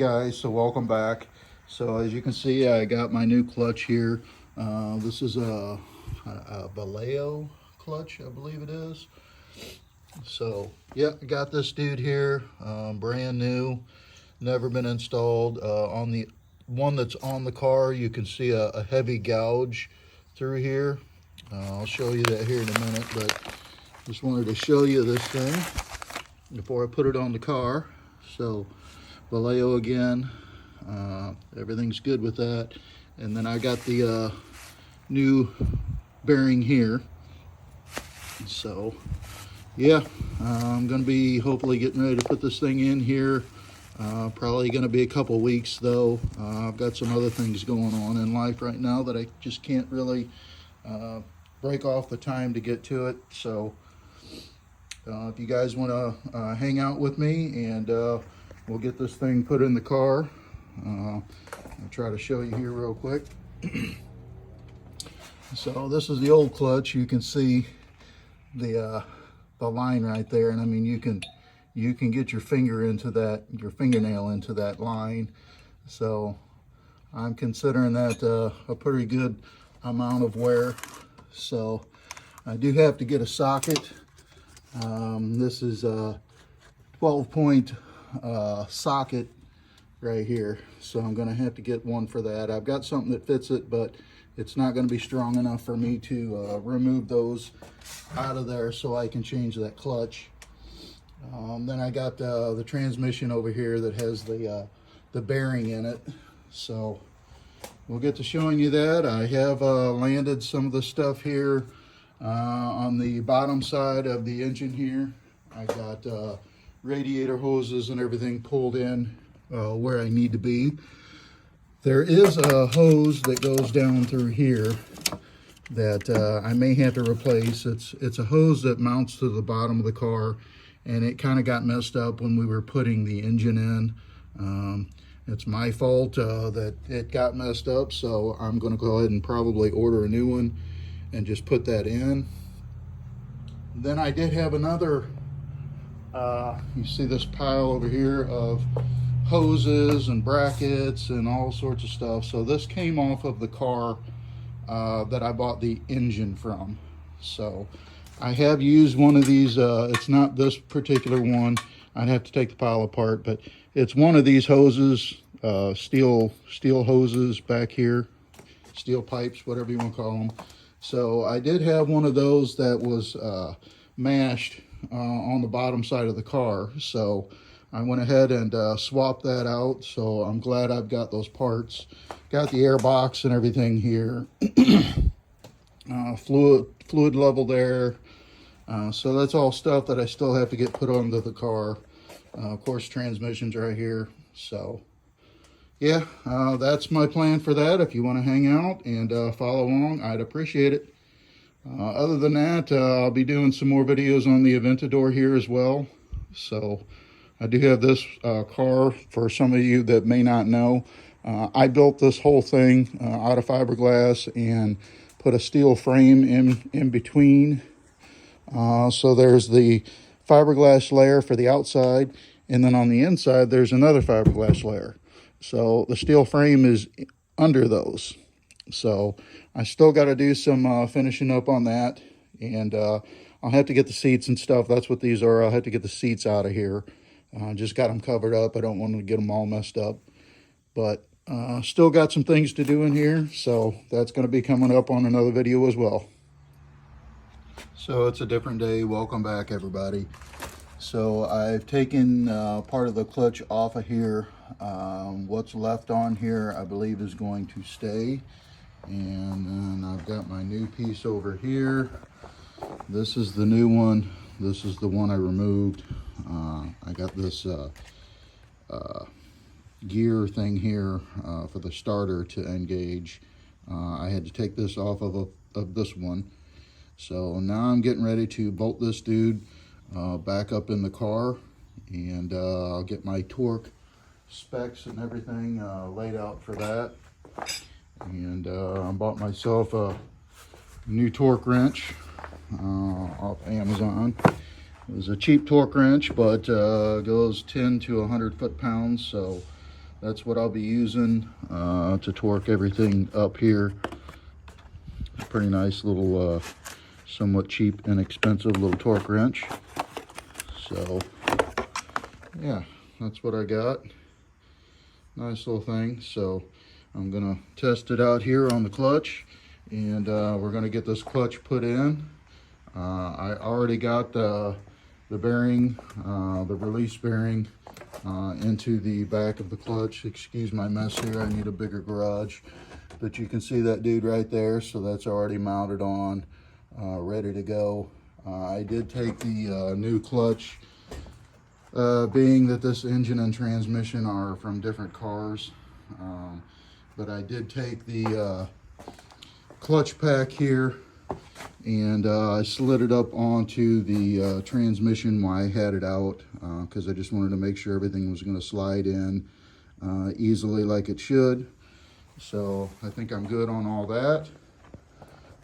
guys, so welcome back. So as you can see, I got my new clutch here. This is a Gallardo clutch, I believe it is. So yeah, I got this dude here, brand new, never been installed. On the one that's on the car, you can see a heavy gouge through here. I'll show you that here in a minute, but just wanted to show you this thing before I put it on the car. So Gallardo again, everything's good with that. And then I got the new bearing here. So yeah, I'm gonna be hopefully getting ready to put this thing in here. Probably gonna be a couple weeks though. I've got some other things going on in life right now that I just can't really break off the time to get to it. So if you guys want to hang out with me, and we'll get this thing put in the car. I'll try to show you here real quick. So this is the old clutch. You can see the line right there, and I mean you can get your finger into that, your fingernail into that line. So I'm considering that a pretty good amount of wear. So I do have to get a socket. This is a 12-point socket right here, so I'm gonna have to get one for that. I've got something that fits it, but it's not going to be strong enough for me to remove those out of there so I can change that clutch. Then I got the transmission over here that has the bearing in it, so we'll get to showing you that. I have landed some of the stuff here on the bottom side of the engine here. I got radiator hoses and everything pulled in where I need to be. There is a hose that goes down through here that I may have to replace. It's a hose that mounts to the bottom of the car, and it kind of got messed up when we were putting the engine in. It's my fault that it got messed up, so I'm going to go ahead and probably order a new one and just put that in. Then I did have another, you see this pile over here of hoses and brackets and all sorts of stuff. So this came off of the car that I bought the engine from. So I have used one of these. It's not this particular one. I'd have to take the pile apart, but it's one of these hoses, steel hoses back here, steel pipes, whatever you want to call them. So I did have one of those that was mashed on the bottom side of the car. So I went ahead and swapped that out. So I'm glad I've got those parts. Got the air box and everything here. Fluid level there. So that's all stuff that I still have to get put onto the car. Of course, transmission's right here. So yeah, that's my plan for that. If you want to hang out and follow along, I'd appreciate it. Other than that, I'll be doing some more videos on the Aventador here as well. So I do have this car. For some of you that may not know, I built this whole thing out of fiberglass and put a steel frame in between. So there's the fiberglass layer for the outside, and then on the inside there's another fiberglass layer. So the steel frame is under those. So I still got to do some finishing up on that, and I'll have to get the seats and stuff. That's what these are. I'll have to get the seats out of here. Just got them covered up. I don't want to get them all messed up, but still got some things to do in here. So that's going to be coming up on another video as well. So it's a different day. Welcome back, everybody. So I've taken part of the clutch off of here. What's left on here, I believe, is going to stay. And then I've got my new piece over here. This is the new one. This is the one I removed. I got this gear thing here for the starter to engage. I had to take this off of this one. So now I'm getting ready to bolt this dude back up in the car, and I'll get my torque specs and everything laid out for that. And I bought myself a new torque wrench off Amazon. It was a cheap torque wrench, but goes 10 to 100 foot-pounds, so that's what I'll be using to torque everything up here. Pretty nice little, somewhat cheap, inexpensive little torque wrench. So yeah, that's what I got. Nice little thing. So I'm gonna test it out here on the clutch, and we're gonna get this clutch put in. I already got the bearing, the release bearing, into the back of the clutch. Excuse my mess here, I need a bigger garage. But you can see that dude right there, so that's already mounted on, ready to go. I did take the new clutch, being that this engine and transmission are from different cars, but I did take the clutch pack here, and I slid it up onto the transmission while I had it out, because I just wanted to make sure everything was going to slide in easily like it should. So I think I'm good on all that.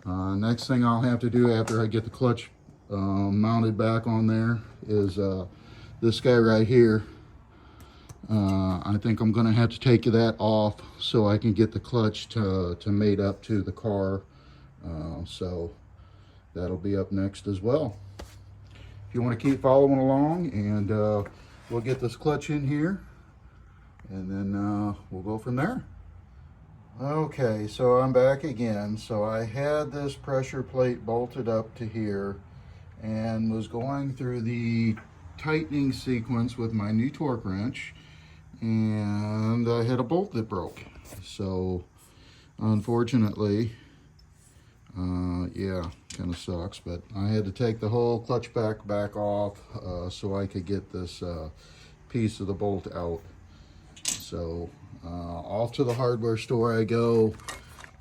Next thing I'll have to do after I get the clutch mounted back on there is this guy right here. I think I'm going to have to take that off so I can get the clutch to mate up to the car. So that'll be up next as well. If you want to keep following along, and we'll get this clutch in here, and then we'll go from there. Okay, so I'm back again. So I had this pressure plate bolted up to here and was going through the tightening sequence with my new torque wrench, and I hit a bolt that broke. So unfortunately, yeah, kind of sucks, but I had to take the whole clutch back off so I could get this piece of the bolt out. So off to the hardware store I go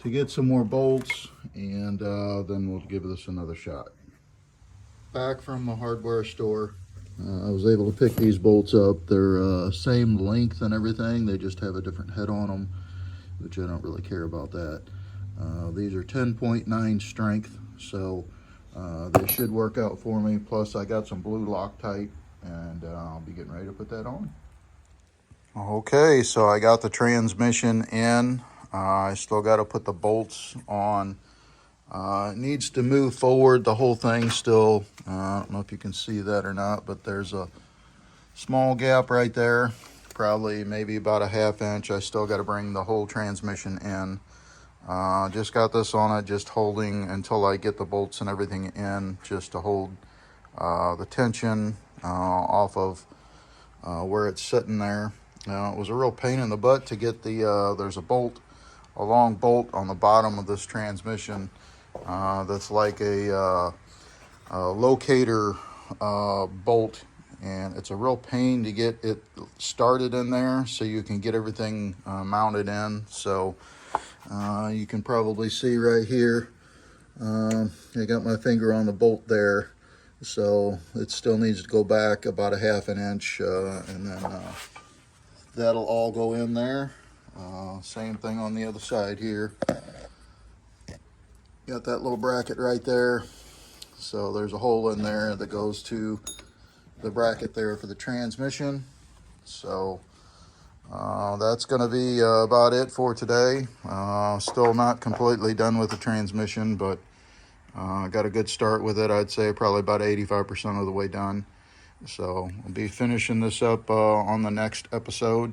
to get some more bolts, and then we'll give this another shot. Back from the hardware store, I was able to pick these bolts up. They're same length and everything, they just have a different head on them, which I don't really care about that. These are 10.9 strength, so they should work out for me. Plus I got some blue Loctite, and I'll be getting ready to put that on. Okay, so I got the transmission in. I still got to put the bolts on. It needs to move forward, the whole thing still. I don't know if you can see that or not, but there's a small gap right there, probably maybe about a ½ inch. I still got to bring the whole transmission in. Just got this on it, just holding until I get the bolts and everything in, just to hold the tension off of where it's sitting there. It was a real pain in the butt to get the, there's a long bolt on the bottom of this transmission that's like a locator bolt, and it's a real pain to get it started in there so you can get everything mounted in. So you can probably see right here, I got my finger on the bolt there, so it still needs to go back about a ½ inch, and then that'll all go in there. Same thing on the other side here. Got that little bracket right there, so there's a hole in there that goes to the bracket there for the transmission. So that's going to be about it for today. Still not completely done with the transmission, but got a good start with it. I'd say probably about 85% of the way done. So I'll be finishing this up on the next episode.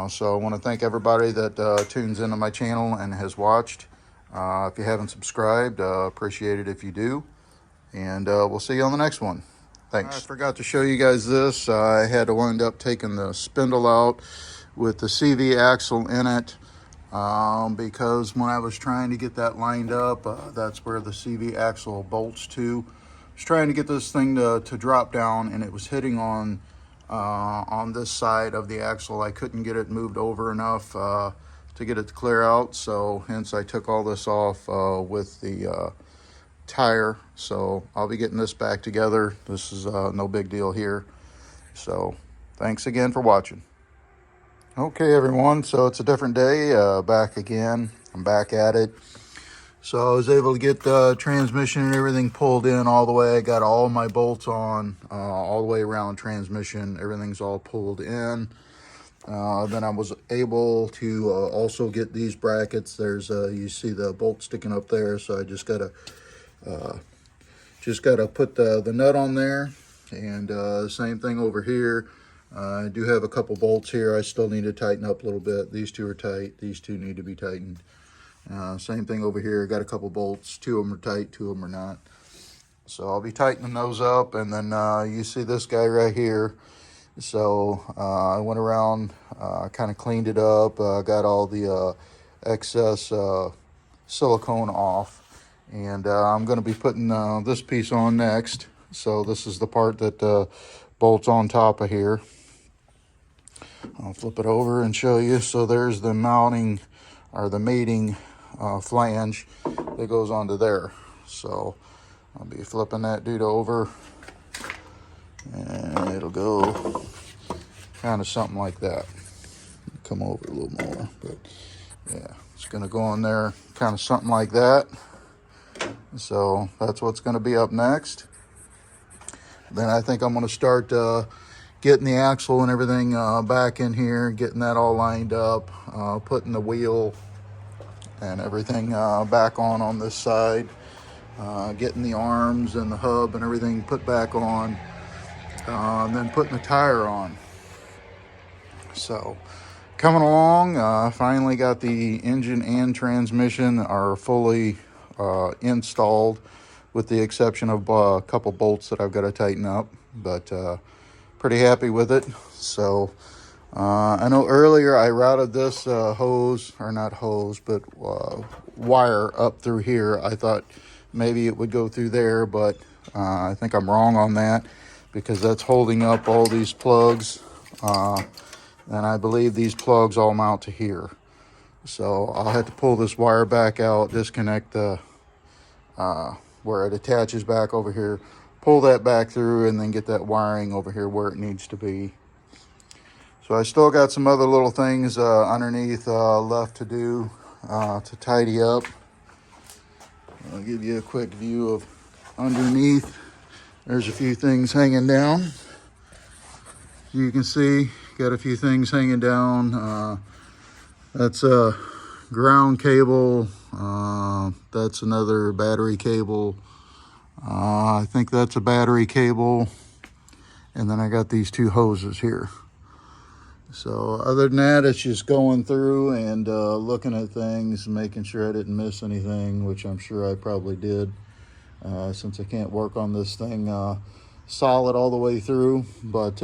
So I want to thank everybody that tunes into my channel and has watched. If you haven't subscribed, appreciate it if you do. And we'll see you on the next one. Thanks. I forgot to show you guys this. I had to wind up taking the spindle out with the CV axle in it, because when I was trying to get that lined up, that's where the CV axle bolts to. I was trying to get this thing to drop down, and it was hitting on this side of the axle. I couldn't get it moved over enough to get it to clear out, so hence I took all this off with the tire. So I'll be getting this back together. This is no big deal here. So thanks again for watching. Okay everyone, so it's a different day, back again. I'm back at it. So I was able to get the transmission and everything pulled in all the way. I got all my bolts on all the way around transmission. Everything's all pulled in. Then I was able to also get these brackets. There's you see the bolt sticking up there, so I just gotta put the nut on there. And same thing over here. I do have a couple bolts here I still need to tighten up a little bit. These two are tight, these two need to be tightened. Same thing over here, I got a couple bolts, 2 of them are tight, 2 of them are not. So I'll be tightening those up. And then you see this guy right here. So I went around, kind of cleaned it up, got all the excess silicone off. And I'm going to be putting this piece on next. So this is the part that bolts on top of here. I'll flip it over and show you. So there's the mounting or the mating flange that goes onto there. So I'll be flipping that dude over, and it'll go kind of something like that. Come over a little more, but yeah, it's going to go on there kind of something like that. So that's what's going to be up next. Then I think I'm going to start getting the axle and everything back in here, getting that all lined up, putting the wheel and everything back on this side, getting the arms and the hub and everything put back on, and then putting the tire on. So coming along, finally got the engine and transmission are fully installed, with the exception of a couple bolts that I've got to tighten up, but pretty happy with it. So I know earlier I routed this hose, or not hose, but wire up through here. I thought maybe it would go through there, but I think I'm wrong on that, because that's holding up all these plugs, and I believe these plugs all mount to here. So I'll have to pull this wire back out, disconnect the where it attaches back over here, pull that back through, and then get that wiring over here where it needs to be. So I still got some other little things underneath left to do to tidy up. I'll give you a quick view of underneath. There's a few things hanging down. You can see, got a few things hanging down. That's a ground cable. That's another battery cable. I think that's a battery cable. And then I got these 2 hoses here. So other than that, it's just going through and looking at things, making sure I didn't miss anything, which I'm sure I probably did, since I can't work on this thing solid all the way through. But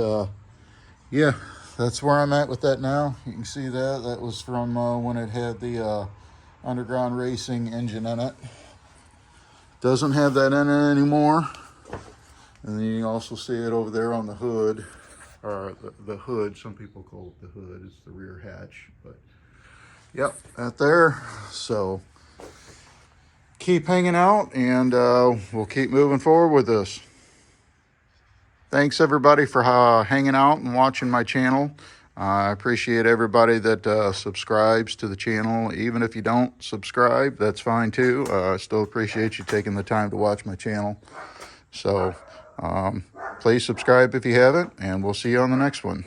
yeah, that's where I'm at with that now. You can see that. That was from when it had the underground racing engine in it. Doesn't have that in it anymore. And then you can also see it over there on the hood, or the hood. Some people call it the hood. It's the rear hatch. But yep, that there. So keep hanging out, and we'll keep moving forward with this. Thanks everybody for hanging out and watching my channel. I appreciate everybody that subscribes to the channel. Even if you don't subscribe, that's fine too. I still appreciate you taking the time to watch my channel. So please subscribe if you haven't, and we'll see you on the next one.